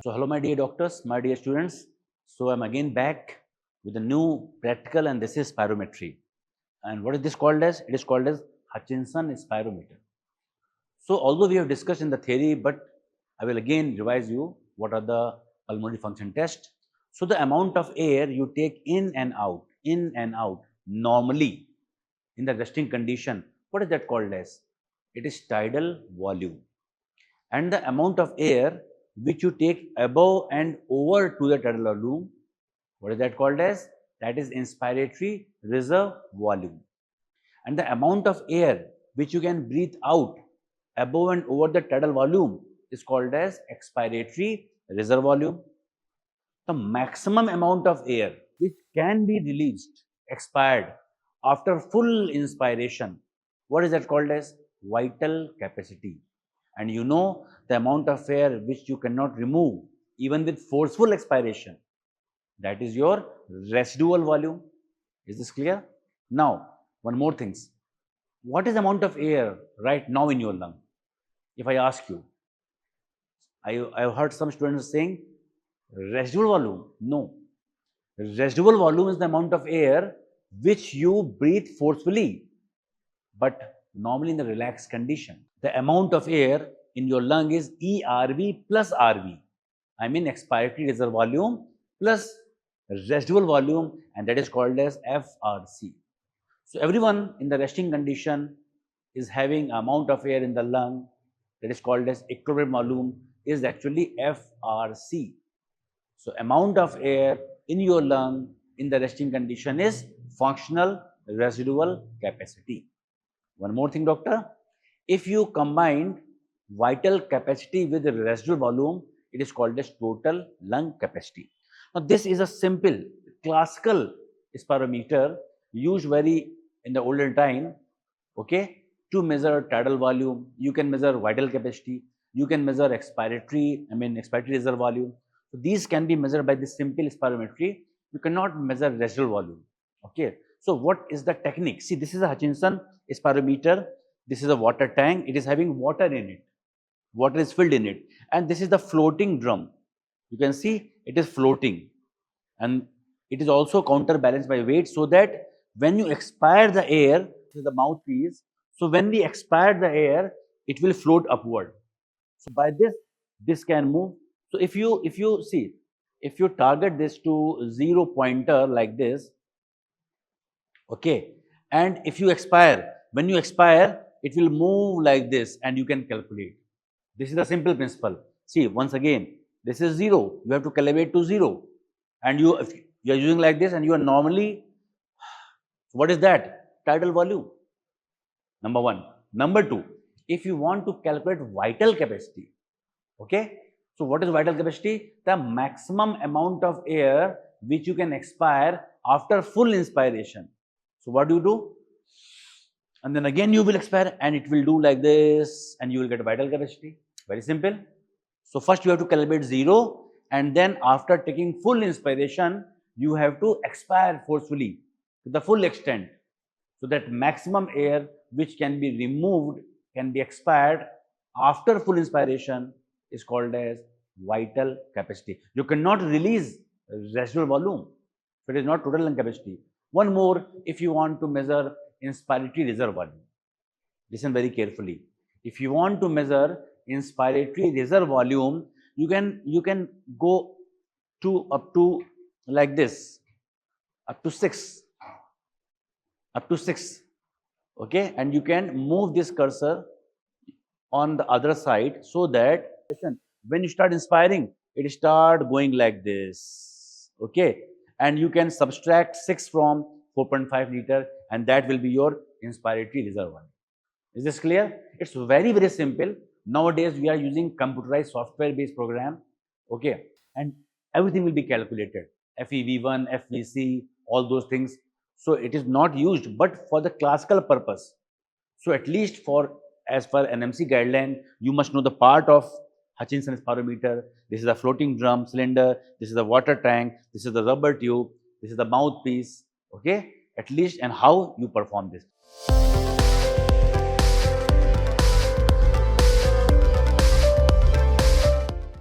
So hello my dear doctors, my dear students. So I'm again back with a new practical, and this is spirometry. And what is this called as? It is called as Hutchinson spirometer. So although we have discussed in the theory, but I will again revise you what are the pulmonary function tests. So the amount of air you take in and out normally in the resting condition, what is that called as? It is tidal volume. And the amount of air which you take above and over to the tidal volume, what is that called as? That is inspiratory reserve volume. And the amount of air which you can breathe out above and over the tidal volume is called as expiratory reserve volume. The maximum amount of air which can be released, expired after full inspiration, what is that called as? Vital capacity. And you know the amount of air which you cannot remove even with forceful expiration, that is your residual volume. Is this clear? Now, one more thing. What is the amount of air right now in your lung? If I ask you, I've heard some students saying residual volume. No. Residual volume is the amount of air which you breathe forcefully, but normally in the relaxed condition. The amount of air in your lung is ERV plus RV. I mean expiratory reserve volume plus residual volume, and that is called as FRC. So everyone in the resting condition is having amount of air in the lung that is called as equilibrium volume is actually FRC. So amount of air in your lung in the resting condition is functional residual capacity. One more thing, doctor. If you combine vital capacity with the residual volume, it is called as total lung capacity. Now, this is a simple classical spirometer used very in the olden time, okay, to measure tidal volume. You can measure vital capacity. You can measure expiratory reserve volume. So these can be measured by this simple spirometry. You cannot measure residual volume. Okay. So what is the technique? See, this is a Hutchinson spirometer. This is a water tank. It is having water in it. Water is filled in it. And this is the floating drum. You can see it is floating. And it is also counterbalanced by weight, so that when you expire the air, this is the mouthpiece. So when we expire the air, it will float upward. So by this can move. So if you see, if you target this to 0 pointer like this, okay, and if you expire, when you expire, it will move like this, and you can calculate. This is the simple principle. See, once again, this is 0. You have to calibrate to 0, and if you are using like this, and you are normally, what is that? Tidal volume. Number one. Number two, if you want to calculate vital capacity, okay. So what is vital capacity? The maximum amount of air which you can expire after full inspiration. So what do you do? And then again you will expire, and it will do like this, and you will get vital capacity. Very simple. So first you have to calibrate 0, and then after taking full inspiration, you have to expire forcefully to the full extent, so that maximum air which can be removed, can be expired after full inspiration, is called as vital capacity. You cannot release residual volume, so it is not total lung capacity. One more, if you want to measure inspiratory reserve volume, listen very carefully. If you want to measure inspiratory reserve volume, you can go to up to like this, up to 6, okay, and you can move this cursor on the other side, so that when you start inspiring, it start going like this, okay, and you can subtract 6 from 4.5 liter, and that will be your inspiratory reserve volume. Is this clear? It's very simple. Nowadays we are using computerized software based program, okay, and everything will be calculated, FEV1, FVC, all those things. So it is not used but for the classical purpose. So at least for, as per NMC guideline, you must know the part of Hutchinson spirometer. This is the floating drum cylinder, this is the water tank, this is the rubber tube, this is the mouthpiece, okay, at least, and how you perform this.